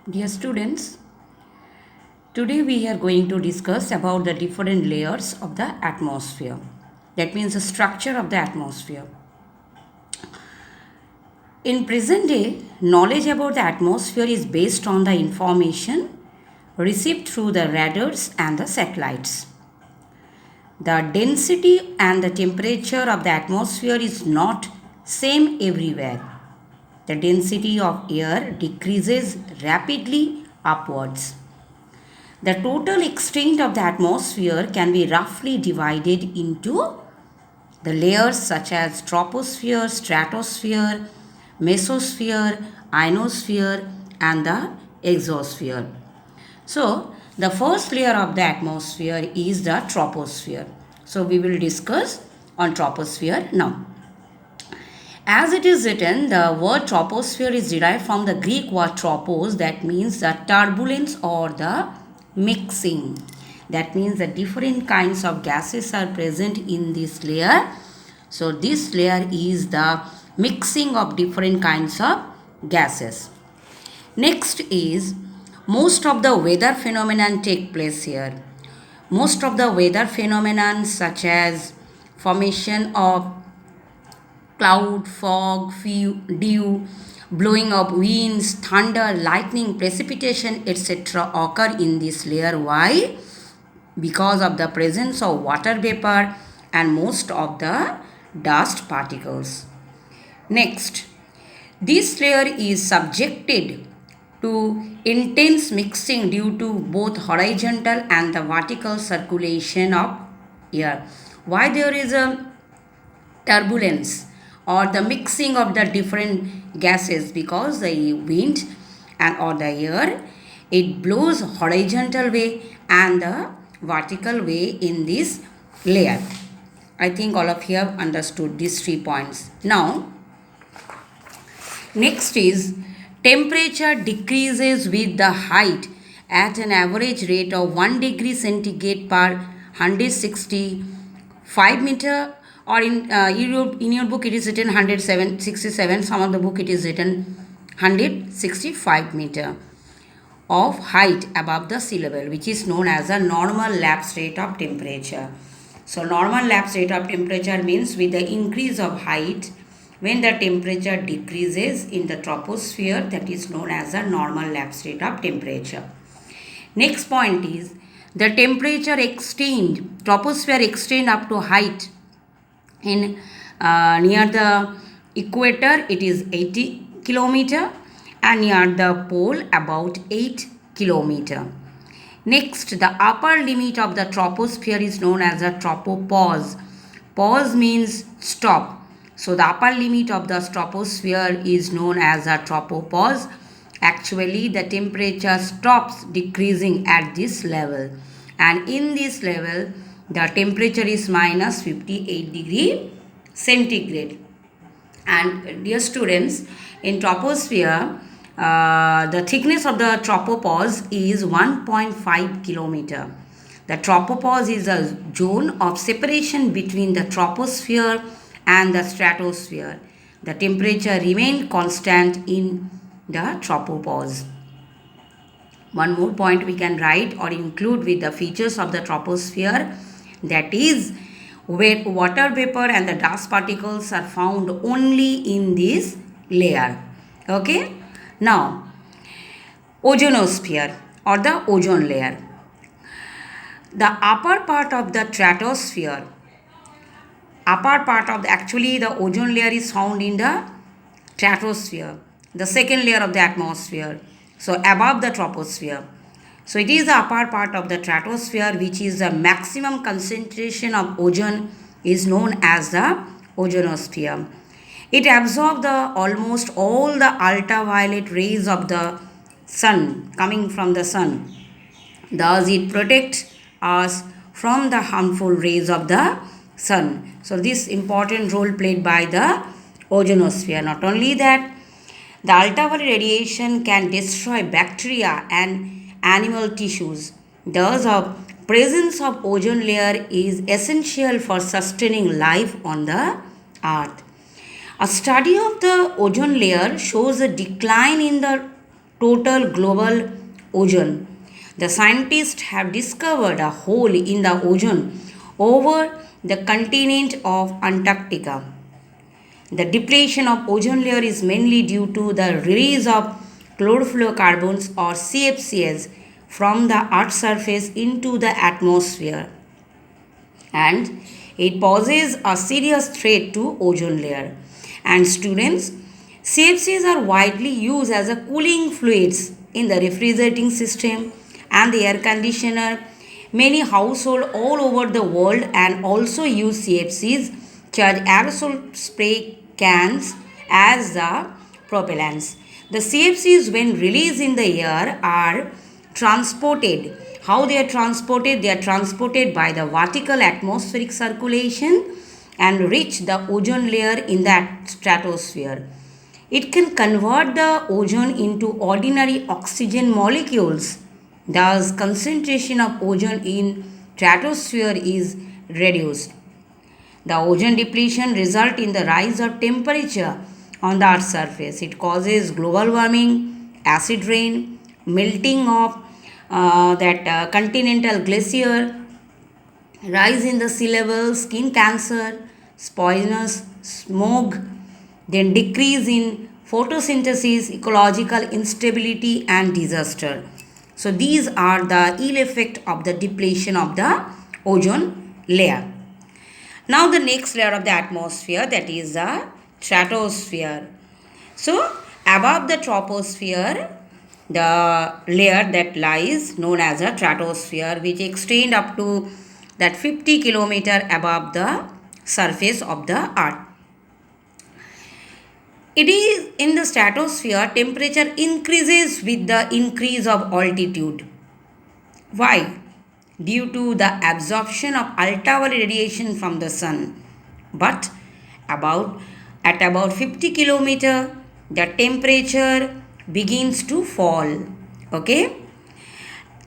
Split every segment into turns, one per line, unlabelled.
Dear students, today we are going to discuss about the different layers of the atmosphere. That means the structure of the atmosphere. In present day, knowledge about the atmosphere is based on the information received through the radars and the satellites. The density and the temperature of the atmosphere is not same everywhere. The density of air decreases rapidly upwards. The total extent of the atmosphere can be roughly divided into the layers such as troposphere, stratosphere, mesosphere, ionosphere, and the exosphere. So, the first layer of the atmosphere is the troposphere. So, we will discuss on troposphere now. As it is written, the word troposphere is derived from the Greek word tropos, that means the turbulence or the mixing. That means the different kinds of gases are present in this layer. So, this layer is the mixing of different kinds of gases. Next is most of the weather phenomenon take place here. Most of the weather phenomenon such as formation of cloud, fog, dew, blowing of winds, thunder, lightning, precipitation, etc. occur in this layer. Why? Because of the presence of water vapor and most of the dust particles. Next, this layer is subjected to intense mixing due to both horizontal and the vertical circulation of air. Why there is a turbulence or the mixing of the different gases? Because the wind and or the air, it blows horizontal way and the vertical way in this layer. I think all of you have understood these 3 points. Now, next is temperature decreases with the height at an average rate of 1 degree centigrade per 165 meter, or in your book it is written 167, some of the book it is written 165 meter of height above the sea level, which is known as a normal lapse rate of temperature. So normal lapse rate of temperature means with the increase of height, when the temperature decreases in the troposphere, that is known as a normal lapse rate of temperature. Next point is the temperature extend, troposphere extend up to height in near the equator it is 80 kilometer and near the pole about 8 kilometer. Next, the upper limit of the troposphere is known as a tropopause. Pause means stop. So the upper limit of the troposphere is known as a tropopause. Actually, the temperature stops decreasing at this level, and in this level the temperature is minus 58 degree centigrade. And dear students, in troposphere, the thickness of the tropopause is 1.5 kilometer. The tropopause is a zone of separation between the troposphere and the stratosphere. The temperature remains constant in the tropopause. One more point we can write or include with the features of the troposphere, that is where water vapor and the dust particles are found only in this layer. Okay. Now, ozonosphere or the ozone layer. The upper part of the stratosphere, actually the ozone layer is found in the stratosphere, the second layer of the atmosphere. So above the troposphere. So it is the upper part of the stratosphere which is the maximum concentration of ozone is known as the ozonosphere. It absorbs the almost all the ultraviolet rays of the sun coming from the sun. Thus it protects us from the harmful rays of the sun. So this important role played by the ozonosphere. Not only that, the ultraviolet radiation can destroy bacteria and animal tissues. Thus, the presence of ozone layer is essential for sustaining life on the earth. A study of the ozone layer shows a decline in the total global ozone. The scientists have discovered a hole in the ozone over the continent of Antarctica. The depletion of ozone layer is mainly due to the release of chlorofluorocarbons or CFCs from the Earth's surface into the atmosphere, and it poses a serious threat to ozone layer. And students, CFCs are widely used as a cooling fluids in the refrigerating system and the air conditioner. Many households all over the world and also use CFCs charge aerosol spray cans as the propellants. The CFCs, when released in the air, are transported. How they are transported? They are transported by the vertical atmospheric circulation and reach the ozone layer in the stratosphere. It can convert the ozone into ordinary oxygen molecules. Thus, concentration of ozone in stratosphere is reduced. The ozone depletion results in the rise of temperature on the Earth's surface. It causes global warming, acid rain, melting of that continental glacier, rise in the sea level, skin cancer, poisonous smog, then decrease in photosynthesis, ecological instability, and disaster. So these are the ill effect of the depletion of the ozone layer. Now the next layer of the atmosphere, that is the stratosphere. So above the troposphere, the layer that lies known as a stratosphere, which extend up to that 50 kilometer above the surface of the earth. It is in the stratosphere, temperature increases with the increase of altitude. Why? Due to the absorption of ultraviolet radiation from the sun. But about at about 50 kilometer, the temperature begins to fall. Okay?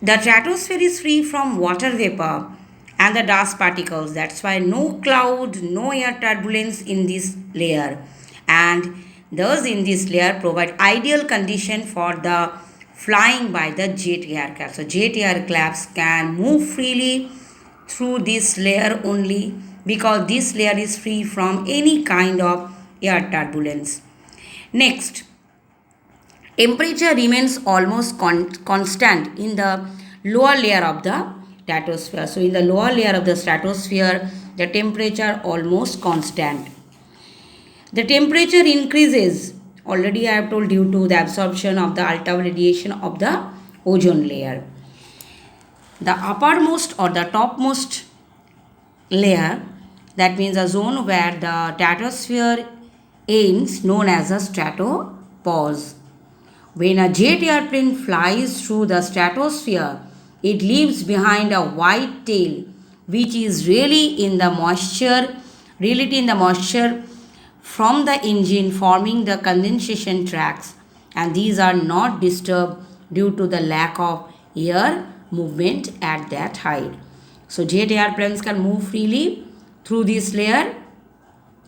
The stratosphere is free from water vapor and the dust particles. That's why no cloud, no air turbulence in this layer. And thus in this layer provide ideal condition for the flying by the jet aircraft. So jet aircrafts can move freely through this layer only because this layer is free from any kind of air turbulence. Next, temperature remains almost constant in the lower layer of the stratosphere. So in the lower layer of the stratosphere, the temperature almost constant. The temperature increases, already I have told, due to the absorption of the ultraviolet radiation of the ozone layer. The uppermost or the topmost layer, that means a zone where the stratosphere ends, known as a stratopause. When a jet airplane flies through the stratosphere, it leaves behind a white tail which is really in the moisture from the engine, forming the condensation tracks, and these are not disturbed due to the lack of air movement at that height. So jet airplanes can move freely through this layer,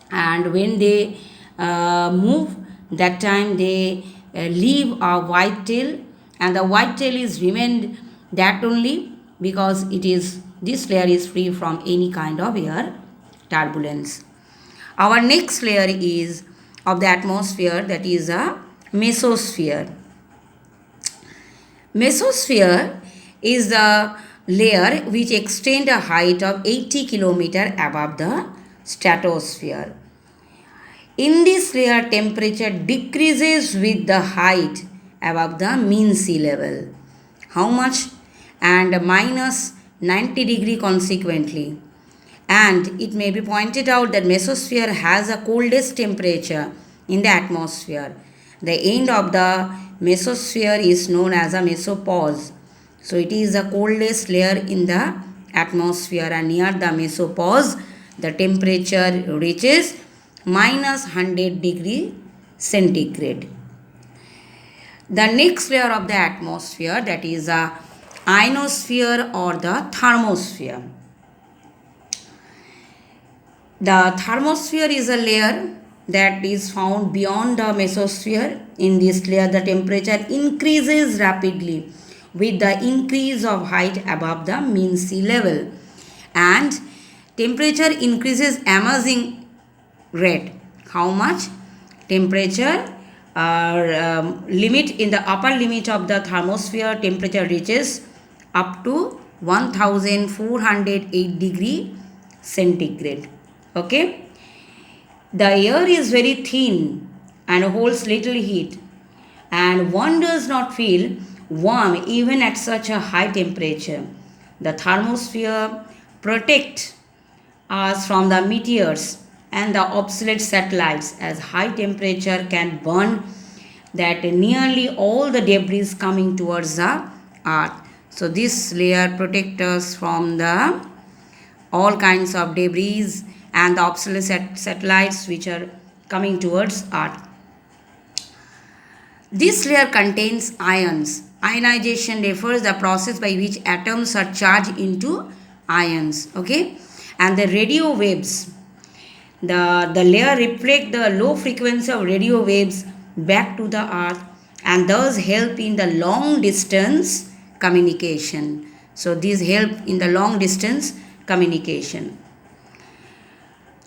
and when they move, that time they leave a white tail, and the white tail is remained that only because it is this layer is free from any kind of air turbulence. Our next layer is of the atmosphere, that is a mesosphere. Mesosphere is the layer which extends a height of 80 km above the stratosphere. In this layer, temperature decreases with the height above the mean sea level. How much? And minus 90 degree consequently. And it may be pointed out that mesosphere has a coldest temperature in the atmosphere. The end of the mesosphere is known as a mesopause. So it is the coldest layer in the atmosphere, and near the mesopause the temperature reaches minus 100 degree centigrade. The next layer of the atmosphere, that is a ionosphere or the thermosphere. The thermosphere is a layer that is found beyond the mesosphere. In this layer, the temperature increases rapidly with the increase of height above the mean sea level, and temperature increases amazing rate. How much? Temperature limit, in the upper limit of the thermosphere, temperature reaches up to 1408 degree centigrade. Okay, the air is very thin and holds little heat, and one does not feel warm even at such a high temperature. The thermosphere protects us from the meteors and the obsolete satellites, as high temperature can burn that nearly all the debris coming towards the earth. So this layer protects us from the all kinds of debris and the obsolete satellites which are coming towards earth. This layer contains ions. Ionization refers the process by which atoms are charged into ions. Okay, and the radio waves, the layer reflect the low frequency of radio waves back to the earth, and thus help in the long distance communication. So these help in the long distance communication.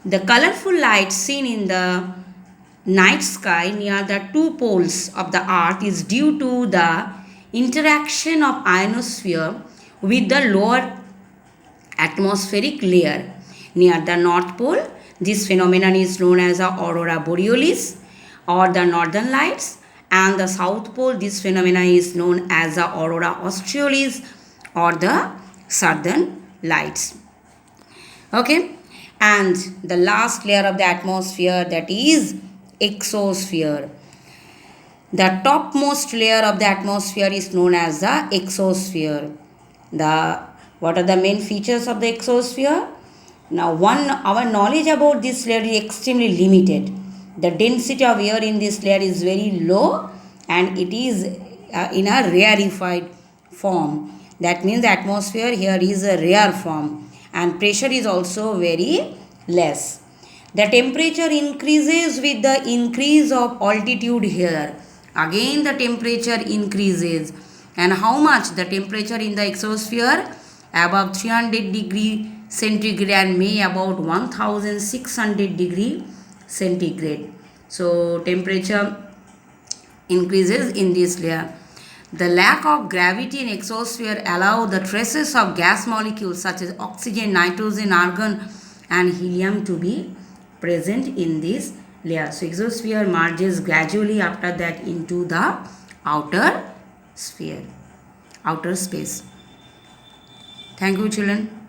The colorful light seen in the night sky near the two poles of the earth is due to the interaction of ionosphere with the lower atmospheric layer. Near the North Pole, this phenomenon is known as the aurora borealis or the northern lights, and the South Pole, this phenomenon is known as the aurora australis or the southern lights. Okay, and the last layer of the atmosphere, that is exosphere. The topmost layer of the atmosphere is known as the exosphere. What are the main features of the exosphere? Now, our knowledge about this layer is extremely limited. The density of air in this layer is very low, and it is in a rarefied form. That means the atmosphere here is a rare form, and pressure is also very less. The temperature increases with the increase of altitude here. Again the temperature increases, and how much? The temperature in the exosphere above 300 degree centigrade and may about 1600 degree centigrade. So temperature increases in this layer. The lack of gravity in exosphere allow the traces of gas molecules such as oxygen, nitrogen, argon and helium to be present in this layer. So exosphere merges gradually after that into the outer sphere, outer space. Thank you, children.